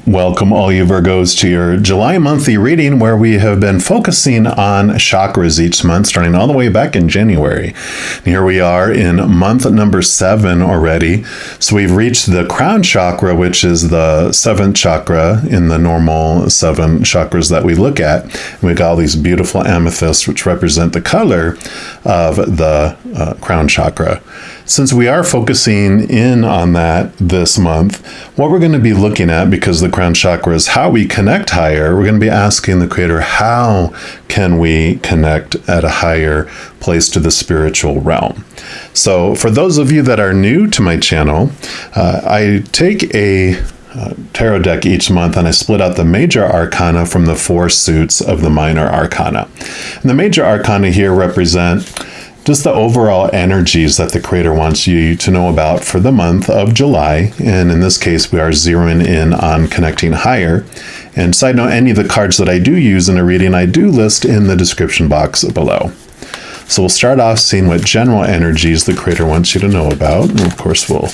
Welcome all you Virgos to your July monthly reading, where we have been focusing on chakras each month, starting all the way back in January. And here we are in month number 7 already. So we've reached the Crown Chakra, which is the 7th chakra in the normal 7 chakras that we look at. And we've got all these beautiful amethysts, which represent the color of the Crown Chakra. Since we are focusing in on that this month, what we're going to be looking at, because the Crown Chakra is how we connect higher, we're going to be asking the Creator, how can we connect at a higher place to the spiritual realm? So for those of you that are new to my channel, I take a tarot deck each month, and I split out the major arcana from the 4 suits of the minor arcana. And the major arcana here represent just the overall energies that the Creator wants you to know about for the month of July. And in this case, we are zeroing in on connecting higher. And side note, any of the cards that I do use in a reading, I do list in the description box below. So we'll start off seeing what general energies the Creator wants you to know about. And of course, we'll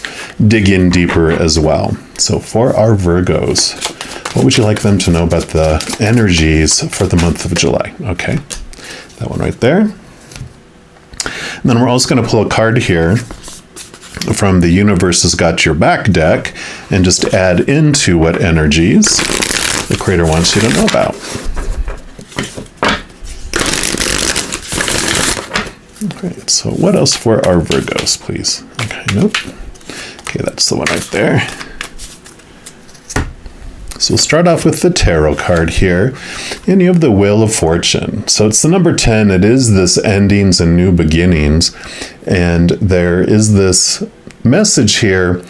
dig in deeper as well. So for our Virgos, what would you like them to know about the energies for the month of July? Okay, that one right there. And then we're also going to pull a card here from the Universe Has Got Your Back deck and just add into what energies the Creator wants you to know about. Great. So what else for our Virgos, please? Okay, nope. Okay, that's the one right there. So we'll start off with the tarot card here, and you have the Wheel of Fortune. So it's the number 10. It is this endings and new beginnings, and there is this message here,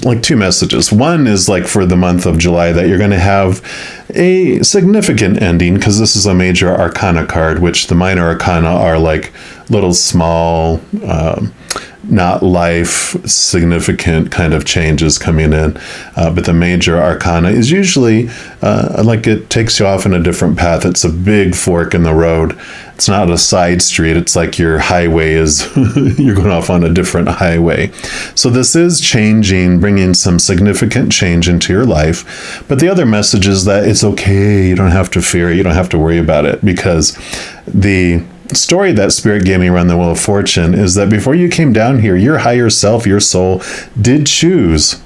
like 2 messages. One is like for the month of July that you're going to have a significant ending, because this is a major arcana card, which the minor arcana are like little small, not life significant kind of changes coming in, but the major arcana is usually like it takes you off in a different path. It's a big fork in the road. It's not a side street. It's like your highway is you're going off on a different highway. So this is changing, bringing some significant change into your life. But the other message is that it's okay. You don't have to fear it. You don't have to worry about it, because the story that Spirit gave me around the Wheel of Fortune is that before you came down here, your higher self, your soul, did choose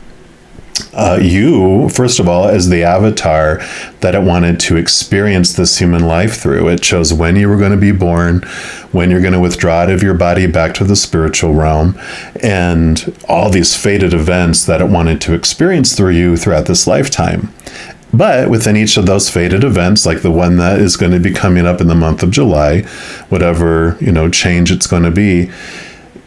you, first of all, as the avatar that it wanted to experience this human life through. It chose when you were going to be born, when you're going to withdraw out of your body back to the spiritual realm, and all these fated events that it wanted to experience through you throughout this lifetime. But within each of those fated events, like the one that is going to be coming up in the month of July, whatever, change it's going to be,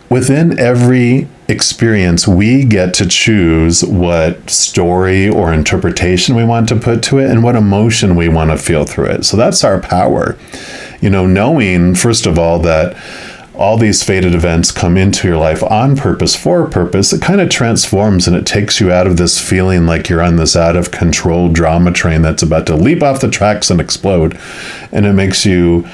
within every experience, we get to choose what story or interpretation we want to put to it and what emotion we want to feel through it. So that's our power. Knowing, first of all, that all these fated events come into your life on purpose, for a purpose, it kind of transforms and it takes you out of this feeling like you're on this out of control drama train that's about to leap off the tracks and explode. And it makes you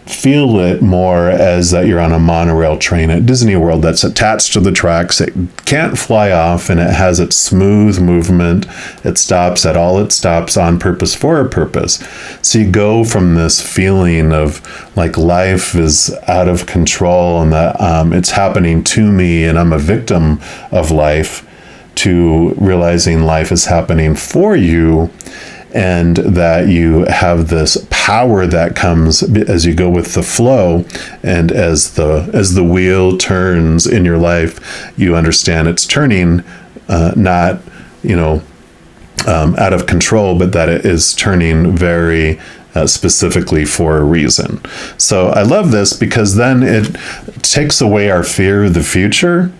feel it more as that you're on a monorail train at Disney World that's attached to the tracks. It can't fly off, and it has its smooth movement. It stops at all it stops on purpose, for a purpose. So you go from this feeling of like life is out of control and that it's happening to me and I'm a victim of life, to realizing life is happening for you, and that you have this power that comes as you go with the flow, and as the wheel turns in your life, you understand it's turning not out of control, but that it is turning very specifically for a reason. So I love this, because then it takes away our fear of the future.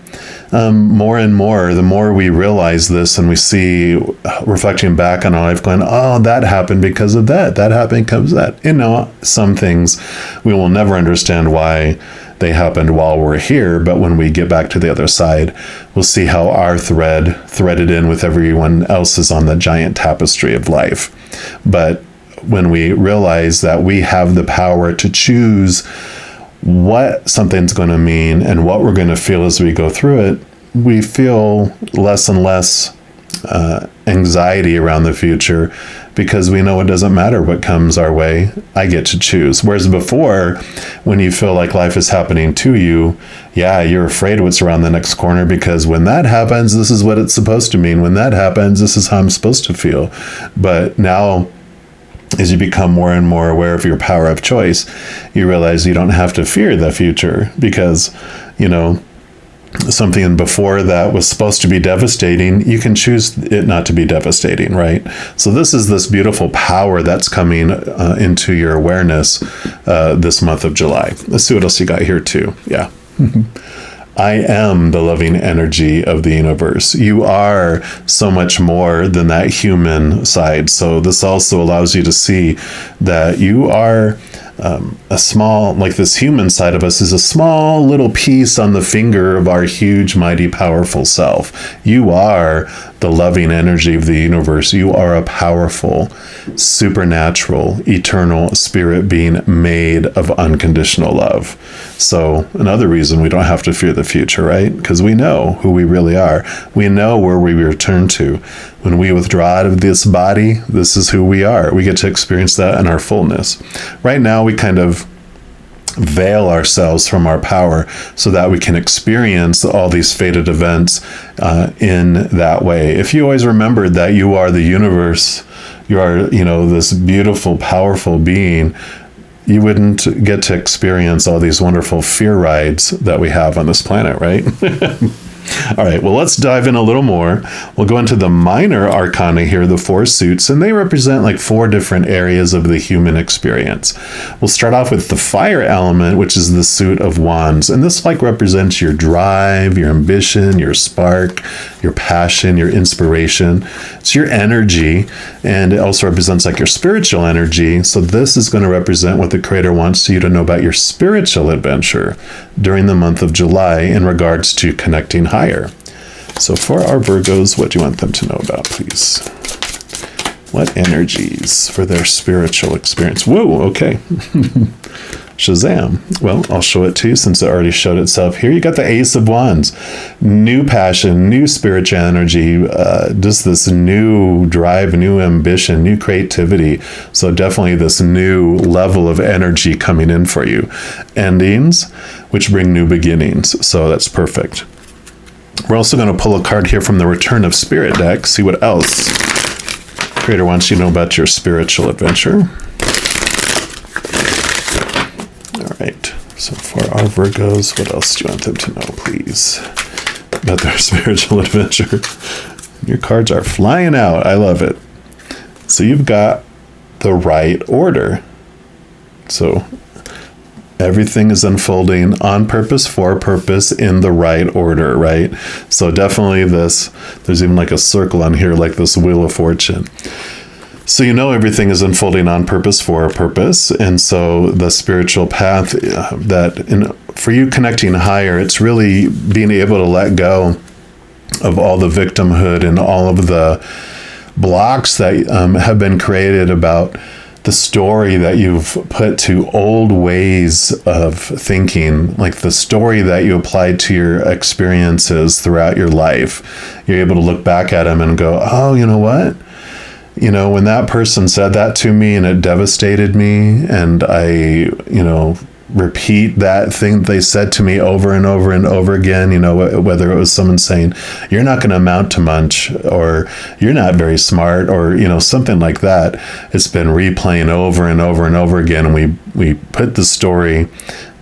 More and more, the more we realize this and we see, reflecting back on our life, going, oh, that happened because of that. That happened because of that. Some things we will never understand why they happened while we're here, but when we get back to the other side, we'll see how our thread threaded in with everyone else's on the giant tapestry of life. But when we realize that we have the power to choose what something's going to mean and what we're going to feel as we go through it, we feel less and less anxiety around the future, because we know it doesn't matter what comes our way. I get to choose. Whereas before, when you feel like life is happening to you, yeah, you're afraid what's around the next corner, because when that happens, this is what it's supposed to mean. When that happens, this is how I'm supposed to feel. But now, as you become more and more aware of your power of choice, you realize you don't have to fear the future, because, something before that was supposed to be devastating, you can choose it not to be devastating, right? So this is this beautiful power that's coming into your awareness this month of July. Let's see what else you got here too. Yeah. I am the loving energy of the universe. You are so much more than that human side. So this also allows you to see that you are this human side of us is a small little piece on the finger of our huge, mighty, powerful self. You are the loving energy of the universe. You are a powerful, supernatural, eternal spirit being made of unconditional love. So another reason we don't have to fear the future, right? Because we know who we really are. We know where we return to. When we withdraw out of this body, this is who we are. We get to experience that in our fullness. Right now, we kind of veil ourselves from our power so that we can experience all these fated events in that way. If you always remembered that you are the universe, you are, this beautiful, powerful being, you wouldn't get to experience all these wonderful fear rides that we have on this planet, right? All right, well, let's dive in a little more. We'll go into the minor arcana here, the 4 suits, and they represent like 4 different areas of the human experience. We'll start off with the fire element, which is the suit of wands. And this represents your drive, your ambition, your spark, your passion, your inspiration. It's your energy, and it also represents your spiritual energy. So this is going to represent what the Creator wants you to know about your spiritual adventure during the month of July in regards to connecting higher. So for our Virgos, what do you want them to know about, please? What energies for their spiritual experience? Whoa, okay. Shazam. Well, I'll show it to you since it already showed itself here. You got the Ace of Wands. New passion, new spiritual energy, just this new drive, new ambition, new creativity. So definitely this new level of energy coming in for you. Endings, which bring new beginnings. So that's perfect. We're also going to pull a card here from the Return of Spirit deck, see what else Creator wants you to know about your spiritual adventure. All right, so for our Virgos, what else do you want them to know, please, about their spiritual adventure? Your cards are flying out. I love it. So you've got the right order. So everything is unfolding on purpose, for purpose, in the right order, right? So definitely there's even a circle on here, like this Wheel of Fortune. So everything is unfolding on purpose, for a purpose. And so the spiritual path for you connecting higher, it's really being able to let go of all the victimhood and all of the blocks that have been created about the story that you've put to old ways of thinking, like the story that you applied to your experiences throughout your life. You're able to look back at them and go, oh, you know what? When that person said that to me and it devastated me, and I, repeat that thing they said to me over and over and over again, whether it was someone saying, you're not going to amount to much, or you're not very smart, or, something like that. It's been replaying over and over and over again. And we put the story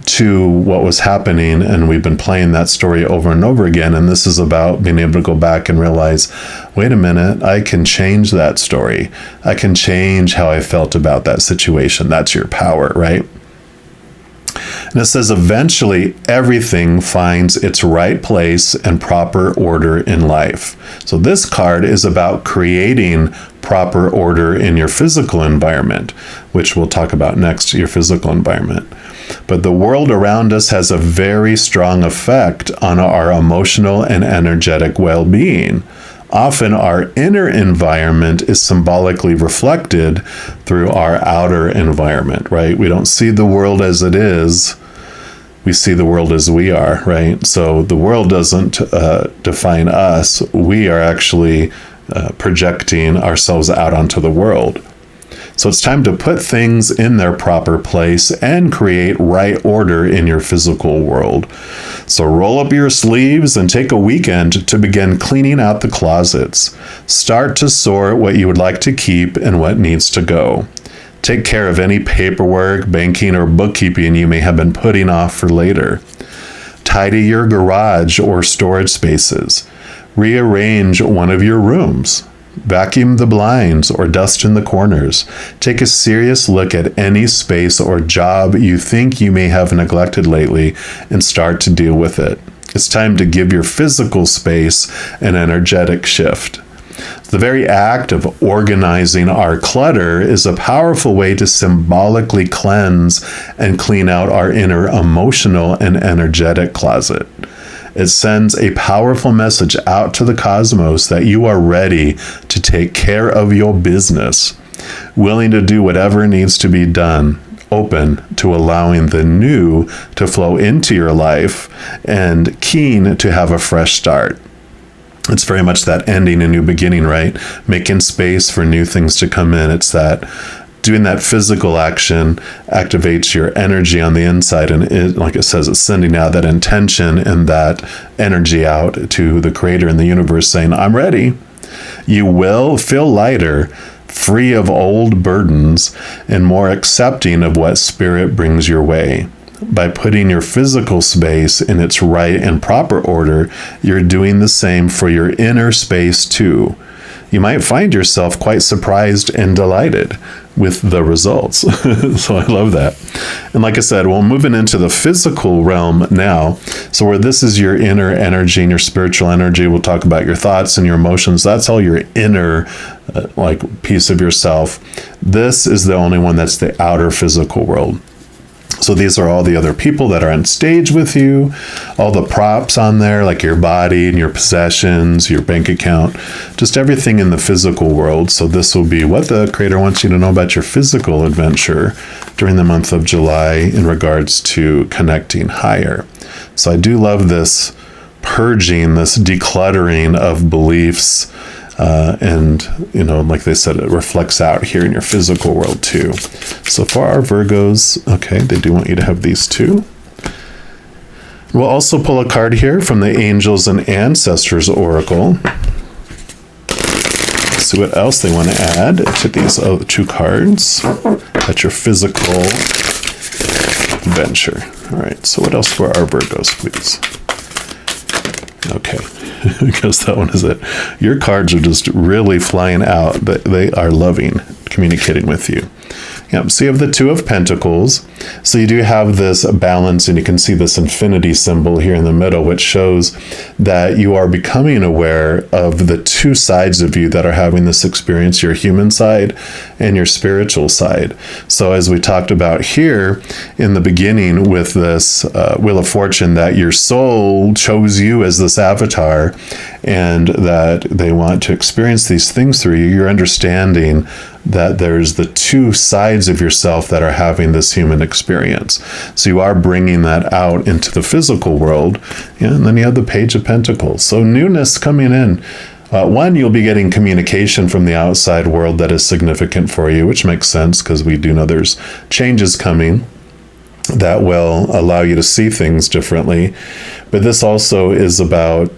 to what was happening, and we've been playing that story over and over again. And this is about being able to go back and realize, wait a minute, I can change that story. I can change how I felt about that situation. That's your power, right? And it says, eventually everything finds its right place and proper order in life. So this card is about creating proper order in your physical environment, which we'll talk about next, your physical environment. But the world around us has a very strong effect on our emotional and energetic well-being. Often our inner environment is symbolically reflected through our outer environment, right? We don't see the world as it is. We see the world as we are, right? So the world doesn't define us. We are actually projecting ourselves out onto the world. So it's time to put things in their proper place and create right order in your physical world. So roll up your sleeves and take a weekend to begin cleaning out the closets. Start to sort what you would like to keep and what needs to go. Take care of any paperwork, banking, or bookkeeping you may have been putting off for later. Tidy your garage or storage spaces. Rearrange one of your rooms. Vacuum the blinds or dust in the corners. Take a serious look at any space or job you think you may have neglected lately and start to deal with it. It's time to give your physical space an energetic shift. The very act of organizing our clutter is a powerful way to symbolically cleanse and clean out our inner emotional and energetic closet. It sends a powerful message out to the cosmos that you are ready to take care of your business, willing to do whatever needs to be done, open to allowing the new to flow into your life, and keen to have a fresh start. It's very much that ending a new beginning, right? Making space for new things to come in. It's that doing that physical action activates your energy on the inside, and it, like it says, it's sending out that intention and that energy out to the creator in the universe saying, I'm ready. You will feel lighter, free of old burdens, and more accepting of what spirit brings your way. By putting your physical space in its right and proper order, you're doing the same for your inner space too. You might find yourself quite surprised and delighted with the results. So I love that. And like I said, we're moving into the physical realm now. So where this is your inner energy and your spiritual energy, we'll talk about your thoughts and your emotions. That's all your inner piece of yourself. This is the only one that's the outer physical world. So these are all the other people that are on stage with you, all the props on there, like your body and your possessions, your bank account, just everything in the physical world. So this will be what the creator wants you to know about your physical adventure during the month of July in regards to connecting higher. So I do love this purging, this decluttering of beliefs. And, like they said, it reflects out here in your physical world too. So for our Virgos, okay, they do want you to have these two. We'll also pull a card here from the Angels and Ancestors Oracle. See what else they want to add to these two cards. That's your physical adventure. All right, so what else for our Virgos, please? Okay, because that one is it. Your cards are just really flying out. They are loving communicating with you. Yep, so you have the Two of Pentacles. So you do have this balance, and you can see this infinity symbol here in the middle, which shows that you are becoming aware of the two sides of you that are having this experience, your human side and your spiritual side. So as we talked about here in the beginning with this Wheel of Fortune, that your soul chose you as this avatar and that they want to experience these things through you, you're understanding that there's the two sides of yourself that are having this human experience. So you are bringing that out into the physical world. And then you have the Page of Pentacles. So newness coming in. One, you'll be getting communication from the outside world that is significant for you, which makes sense because we do know there's changes coming that will allow you to see things differently. But this also is about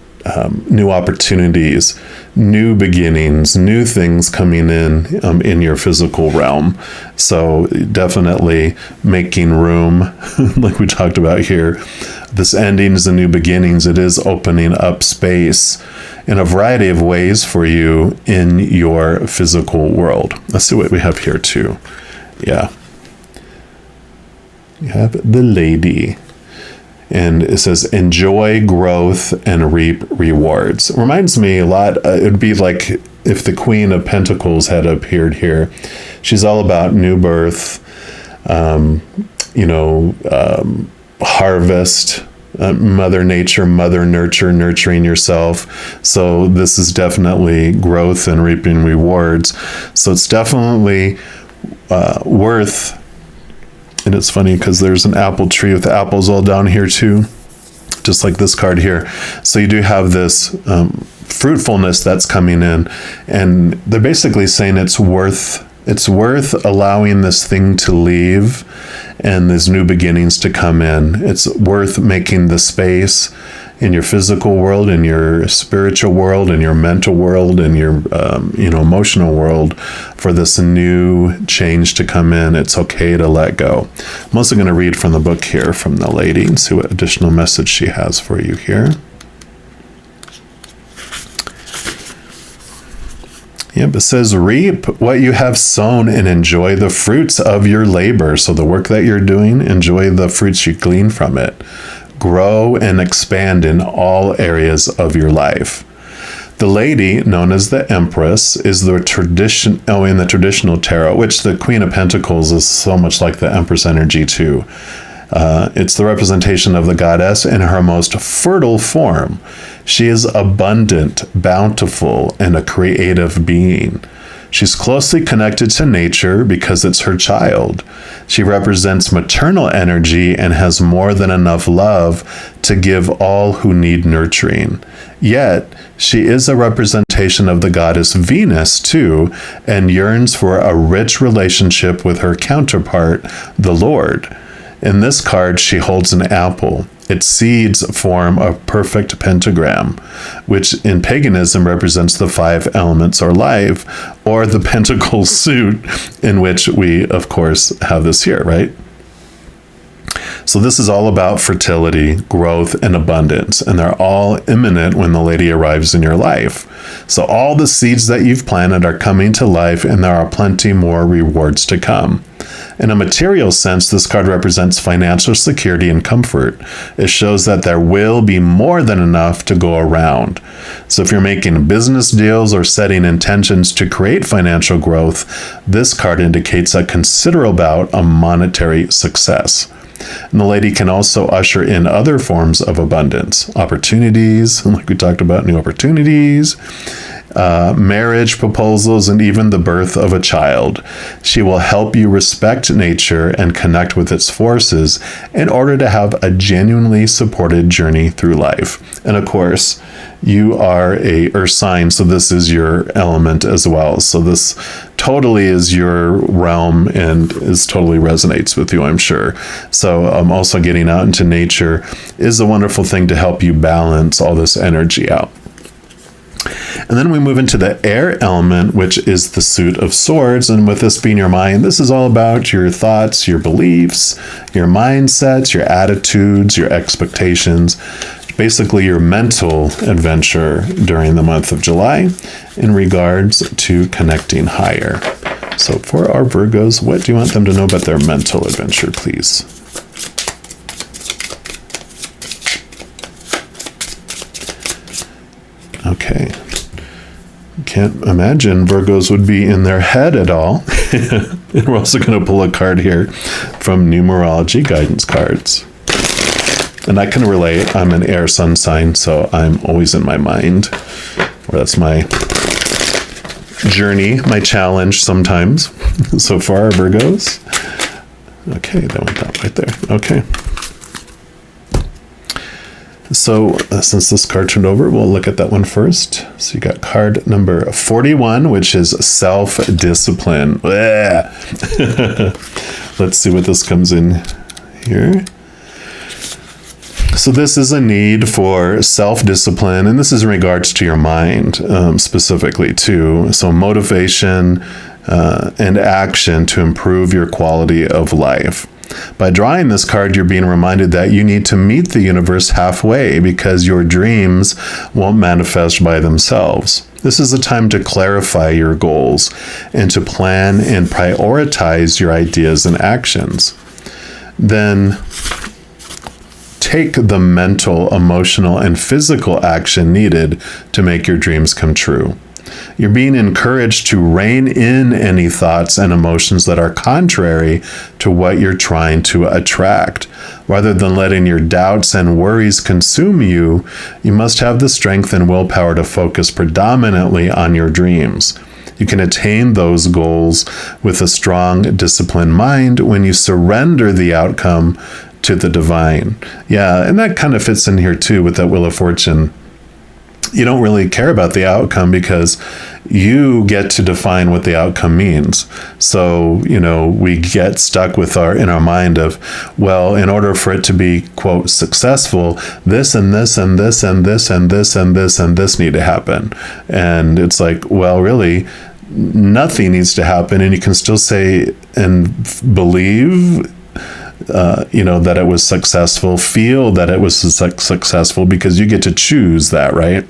new opportunities, new beginnings, new things coming in your physical realm. So definitely making room, like we talked about here, this endings and new beginnings, it is opening up space in a variety of ways for you in your physical world. Let's see what we have here too. Yeah. You have the Lady. And it says, enjoy growth and reap rewards. It reminds me a lot, it would be like if the Queen of Pentacles had appeared here. She's all about new birth, harvest, Mother Nature, Mother Nurture, nurturing yourself. So this is definitely growth and reaping rewards. So it's definitely worth. And it's funny because there's an apple tree with the apples all down here too, just like this card here. So you do have this fruitfulness that's coming in. And they're basically saying it's worth allowing this thing to leave and these new beginnings to come in. It's worth making the space in your physical world, in your spiritual world, in your mental world, in your emotional world for this new change to come in. It's okay to let go. I'm also going to read from the book here from the lady and see what additional message she has for you here. Yep, it says, reap what you have sown and enjoy the fruits of your labor. So the work that you're doing, enjoy the fruits you glean from it. Grow and expand in all areas of your life. The lady, known as the Empress, is the in the traditional tarot, which the Queen of Pentacles is so much like the Empress energy too. It's the representation of the goddess in her most fertile form. She is abundant, bountiful, and a creative being. She's closely connected to nature because it's her child. She represents maternal energy and has more than enough love to give all who need nurturing. Yet, she is a representation of the goddess Venus, too, and yearns for a rich relationship with her counterpart, the Lord. In this card, she holds an apple. Its seeds form a perfect pentagram, which in paganism represents the 5 elements or life, or the pentacle suit, in which we, of course, have this here, right? So this is all about fertility, growth, and abundance, and they're all imminent when the lady arrives in your life. So all the seeds that you've planted are coming to life, and there are plenty more rewards to come. In a material sense, this card represents financial security and comfort. It shows that there will be more than enough to go around. So if you're making business deals or setting intentions to create financial growth, this card indicates a considerable bout of monetary success. And the lady can also usher in other forms of abundance, opportunities, like we talked about, new opportunities, marriage proposals, and even the birth of a child. She will help you respect nature and connect with its forces in order to have a genuinely supported journey through life. And of course, you are a earth sign, so this is your element as well. So this totally is your realm and is totally resonates with you, I'm sure. So also getting out into nature is a wonderful thing to help you balance all this energy out. And then we move into the air element, which is the suit of swords. And with this being your mind, this is all about your thoughts, your beliefs, your mindsets, your attitudes, your expectations, basically your mental adventure during the month of July in regards to connecting higher. So for our Virgos, what do you want them to know about their mental adventure, please? Okay. Can't imagine Virgos would be in their head at all. And we're also going to pull a card here from numerology guidance cards. And I can relate. I'm an air sun sign, so I'm always in my mind. Or that's my journey, my challenge sometimes. So far, Virgos. Okay, that went down right there. Okay. So since this card turned over, we'll look at that one first. So you got card number 41, which is self-discipline. Let's see what this comes in here. So this is a need for self-discipline, and this is in regards to your mind specifically too. So motivation and action to improve your quality of life. By drawing this card, you're being reminded that you need to meet the universe halfway because your dreams won't manifest by themselves. This is a time to clarify your goals and to plan and prioritize your ideas and actions. Then take the mental, emotional, and physical action needed to make your dreams come true. You're being encouraged to rein in any thoughts and emotions that are contrary to what you're trying to attract. Rather than letting your doubts and worries consume you, you must have the strength and willpower to focus predominantly on your dreams. You can attain those goals with a strong, disciplined mind when you surrender the outcome to the divine. Yeah, and that kind of fits in here too with that Wheel of Fortune. you don't really care about the outcome because you get to define what the outcome means. So, we get stuck with in our mind of, well, in order for it to be, quote, successful, this and this and this and this and this and this and this need to happen. And it's like, well, really, nothing needs to happen. And you can still say and believe that it was successful, feel that it was successful, because you get to choose that, right?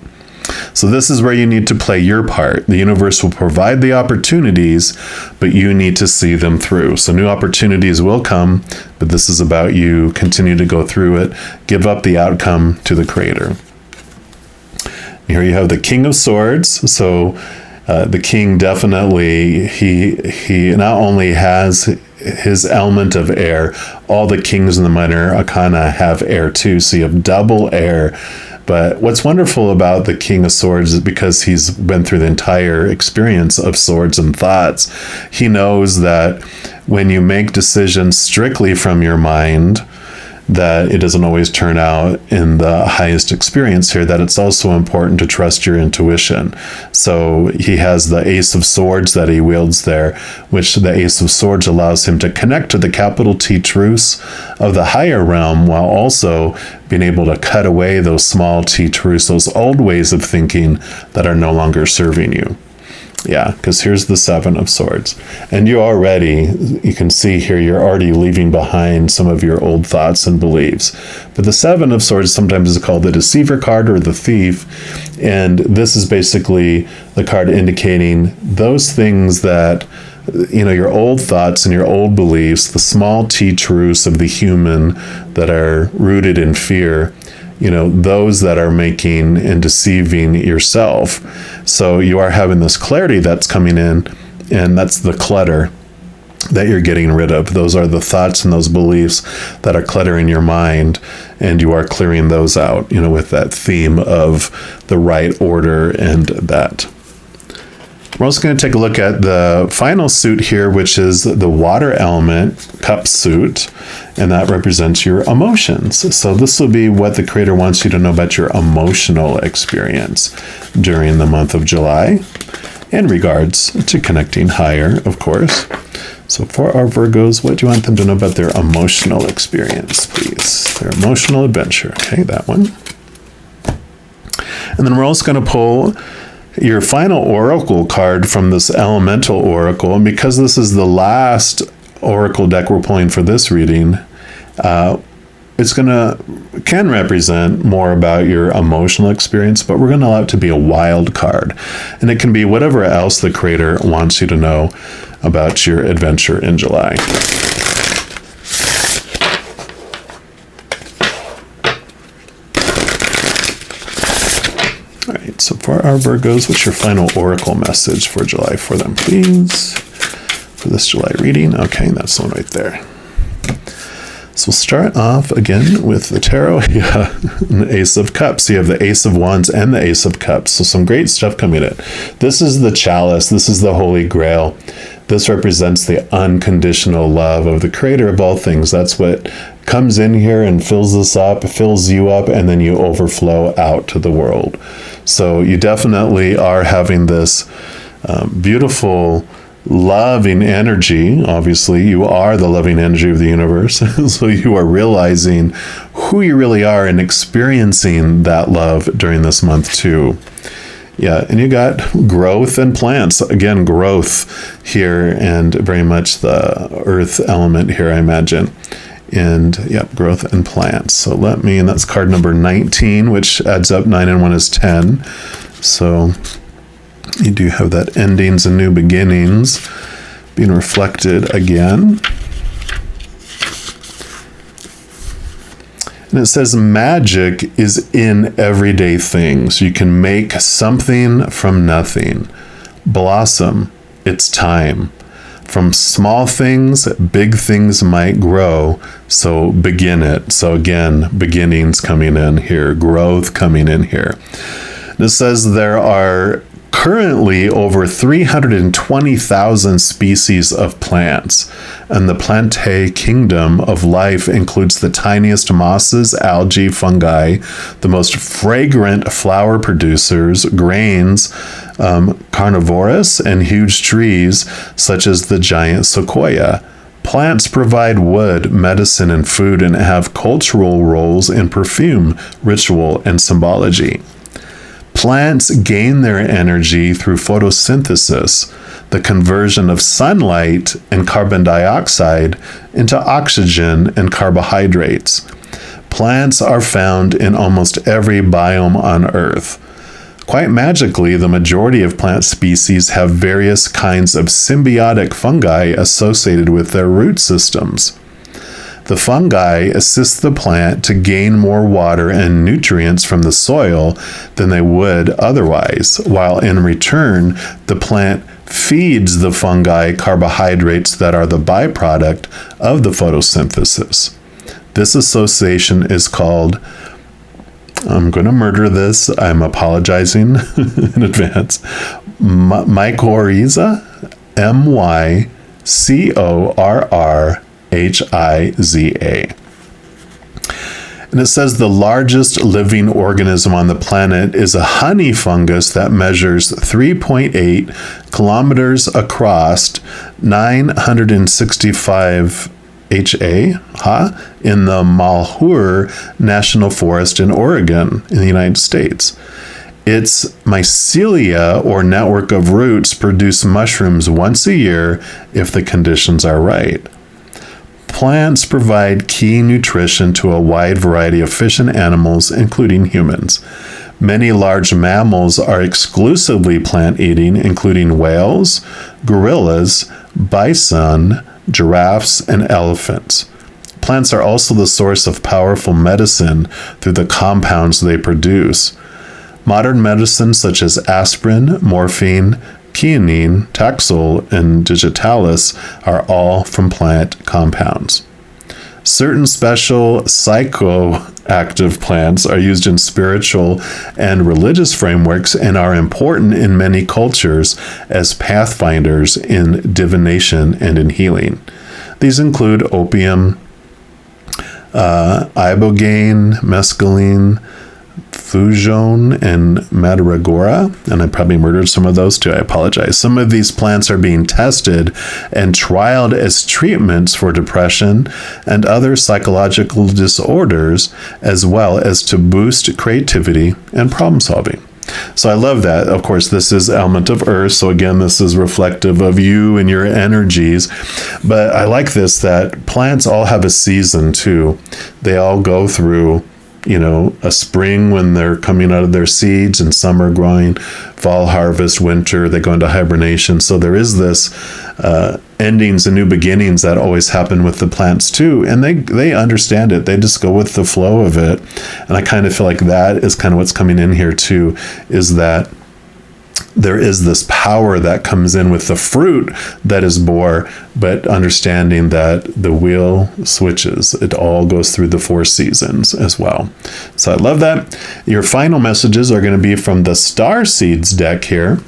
So this is where you need to play your part. The universe will provide the opportunities, but you need to see them through. So new opportunities will come, but this is about you. Continue to go through it. Give up the outcome to the Creator. Here you have the King of Swords. So the king definitely, he not only has his element of air, all the kings in the minor arcana have air too, so you have double air. But what's wonderful about the King of Swords is because he's been through the entire experience of swords and thoughts, he knows that when you make decisions strictly from your mind, that it doesn't always turn out in the highest experience here, that it's also important to trust your intuition. So he has the Ace of Swords that he wields there, which the Ace of Swords allows him to connect to the capital T truths of the higher realm, while also being able to cut away those small t truths, those old ways of thinking that are no longer serving you. Yeah, because here's the Seven of Swords. And you can see here, you're already leaving behind some of your old thoughts and beliefs. But the Seven of Swords sometimes is called the Deceiver card or the Thief. And this is basically the card indicating those things that, your old thoughts and your old beliefs, the small t truths of the human that are rooted in fear, those that are making and deceiving yourself. So you are having this clarity that's coming in, and that's the clutter that you're getting rid of. Those are the thoughts and those beliefs that are cluttering your mind, and you are clearing those out, with that theme of the right order and that. We're also going to take a look at the final suit here, which is the water element cup suit, and that represents your emotions. So this will be what the Creator wants you to know about your emotional experience during the month of July in regards to connecting higher, of course. So for our Virgos, what do you want them to know about their emotional experience, please? Their emotional adventure. Okay, that one. And then we're also going to pull your final oracle card from this elemental oracle. And because this is the last oracle deck we're pulling for this reading, it's can represent more about your emotional experience, but we're going to allow it to be a wild card. And it can be whatever else the Creator wants you to know about your adventure in July. All right, so for our Virgos, what's your final oracle message for July for them, please? For this July reading. Okay, that's the one right there. So we'll start off again with the tarot. Yeah, an Ace of Cups. You have the Ace of Wands and the Ace of Cups. So some great stuff coming in. This is the chalice. This is the Holy Grail. This represents the unconditional love of the Creator of all things. That's what comes in here and fills us up, fills you up, and then you overflow out to the world. So you definitely are having this beautiful, loving energy. Obviously, you are the loving energy of the universe. So you are realizing who you really are and experiencing that love during this month too. Yeah, and you got growth and plants. Again, growth here, and very much the earth element here, I imagine. And yep, growth and plants. So and that's card number 19, which adds up 9 and 1 is 10. So you do have that endings and new beginnings being reflected again. And it says magic is in everyday things. You can make something from nothing. Blossom, it's time. From small things, big things might grow. So begin it. So again, beginnings coming in here, growth coming in here. And it says there are currently over 320,000 species of plants, and the plantae kingdom of life includes the tiniest mosses, algae, fungi, the most fragrant flower producers, grains, carnivorous, and huge trees such as the giant sequoia. Plants provide wood, medicine, and food, and have cultural roles in perfume, ritual, and symbology. Plants gain their energy through photosynthesis, the conversion of sunlight and carbon dioxide into oxygen and carbohydrates. Plants are found in almost every biome on Earth. Quite magically, the majority of plant species have various kinds of symbiotic fungi associated with their root systems. The fungi assist the plant to gain more water and nutrients from the soil than they would otherwise, while in return, the plant feeds the fungi carbohydrates that are the byproduct of the photosynthesis. This association is called, I'm going to murder this, I'm apologizing in advance, mycorrhiza, mycorrhiza. And it says the largest living organism on the planet is a honey fungus that measures 3.8 kilometers across, 965 in the Malheur National Forest in Oregon in the United States. Its mycelia, or network of roots, produce mushrooms once a year if the conditions are right. Plants provide key nutrition to a wide variety of fish and animals, including humans. Many large mammals are exclusively plant-eating, including whales, gorillas, bison, giraffes, and elephants. Plants are also the source of powerful medicine through the compounds they produce. Modern medicines such as aspirin, morphine, quinine, Taxol, and digitalis are all from plant compounds. Certain special psychoactive plants are used in spiritual and religious frameworks and are important in many cultures as pathfinders in divination and in healing. These include opium, ibogaine, mescaline, fujone, and mandragora, and I probably murdered some of those too. I apologize. Some of these plants are being tested and trialed as treatments for depression and other psychological disorders, as well as to boost creativity and problem solving. So I love that. Of course, this is element of earth. So again, this is reflective of you and your energies. But I like this, that plants all have a season too. They all go through, a spring when they're coming out of their seeds, and summer growing, fall harvest, winter, they go into hibernation. So there is this endings and new beginnings that always happen with the plants too. And they understand it. They just go with the flow of it. And I kind of feel like that is kind of what's coming in here too, is that there is this power that comes in with the fruit that is bore, but understanding that the wheel switches. It all goes through the 4 seasons as well. So I love that. Your final messages are going to be from the Star Seeds deck here.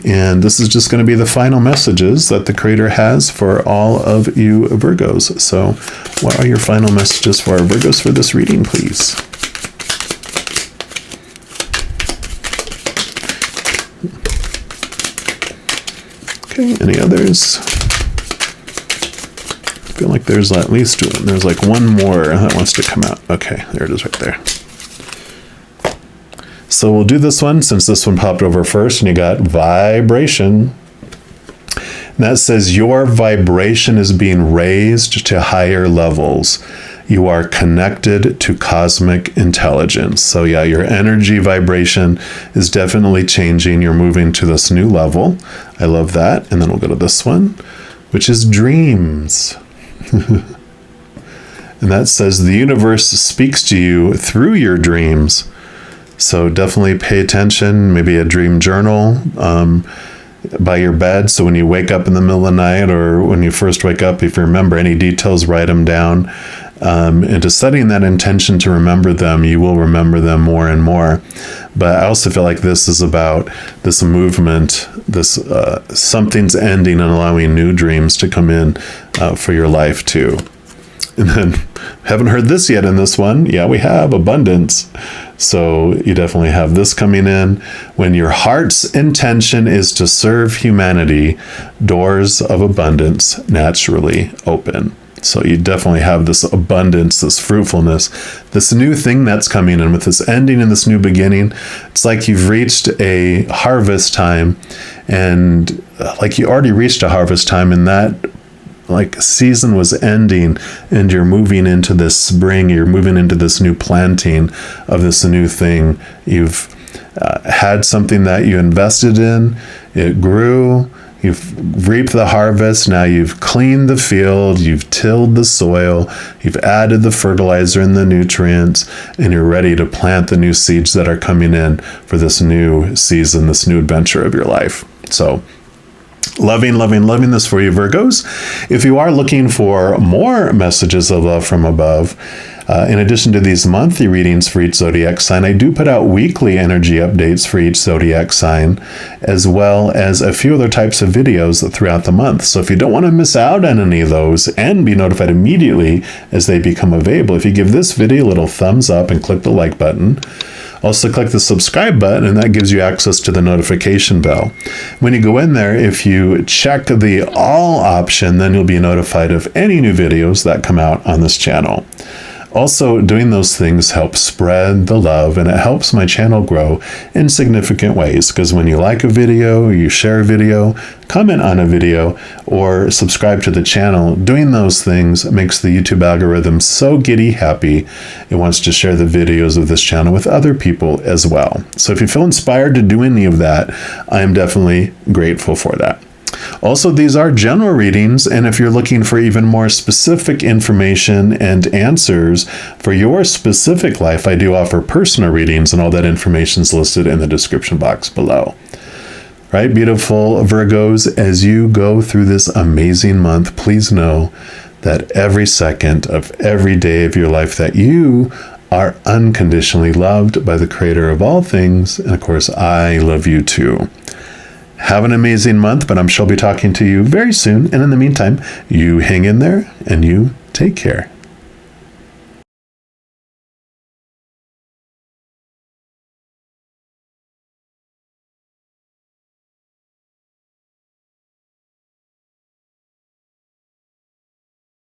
And this is just going to be the final messages that the Creator has for all of you Virgos. So what are your final messages for our Virgos for this reading, please? Okay, any others? I feel like there's at least one. There's like one more that wants to come out. Okay, there it is right there. So we'll do this one since this one popped over first, and you got vibration. And that says your vibration is being raised to higher levels. You are connected to cosmic intelligence. So yeah, your energy vibration is definitely changing. You're moving to this new level. I love that. And then we'll go to this one, which is dreams. And that says the universe speaks to you through your dreams. So definitely pay attention, maybe a dream journal by your bed. So when you wake up in the middle of the night, or when you first wake up, if you remember any details, write them down. into setting that intention to remember them, you will remember them more and more. But I also feel like this is about this movement, this something's ending and allowing new dreams to come in for your life too. And then, haven't heard this yet in this one. Yeah, we have abundance. So you definitely have this coming in. When your heart's intention is to serve humanity, doors of abundance naturally open. So you definitely have this abundance, this fruitfulness, this new thing that's coming in with this ending and this new beginning. It's like you've reached a harvest time, and like you already reached a harvest time, and that like season was ending, and you're moving into this spring, you're moving into this new planting of this new thing. You've had something that you invested in, it grew, you've reaped the harvest, now you've cleaned the field, you've tilled the soil, you've added the fertilizer and the nutrients, and you're ready to plant the new seeds that are coming in for this new season, this new adventure of your life. So loving this for you, Virgos. If you are looking for more messages of love from above, in addition to these monthly readings for each zodiac sign, I do put out weekly energy updates for each zodiac sign, as well as a few other types of videos throughout the month. So if you don't want to miss out on any of those and be notified immediately as they become available, if you give this video a little thumbs up and click the like button, also click the subscribe button, and that gives you access to the notification bell. When you go in there, if you check the all option, then you'll be notified of any new videos that come out on this channel. Also, doing those things helps spread the love, and it helps my channel grow in significant ways, because when you like a video, you share a video, comment on a video, or subscribe to the channel, doing those things makes the YouTube algorithm so giddy happy. It wants to share the videos of this channel with other people as well. So if you feel inspired to do any of that, I am definitely grateful for that. Also, these are general readings, and if you're looking for even more specific information and answers for your specific life, I do offer personal readings, and all that information is listed in the description box below. Right, beautiful Virgos, as you go through this amazing month, please know that every second of every day of your life that you are unconditionally loved by the Creator of all things, and of course, I love you too. Have an amazing month, but I'm sure I'll be talking to you very soon. And in the meantime, you hang in there and you take care.